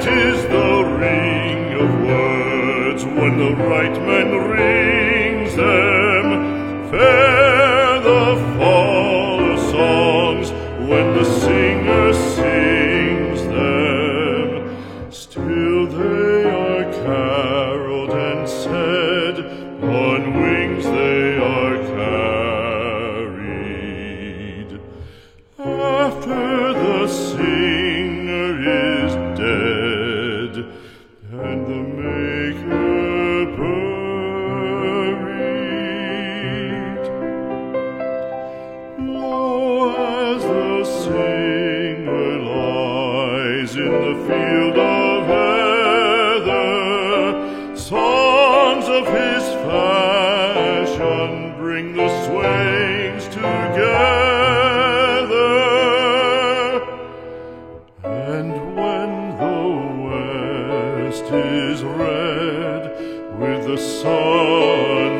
'tis the ring of words when the right man rings them. Fair the fall of songs when the singer sings them. Still they are caroled and said, on wings they are carried. After the singer is dead and the maker buried, lo, as the singer lies in the field of heather, songs of his fashion bring the swains together. And when the west is red with the sun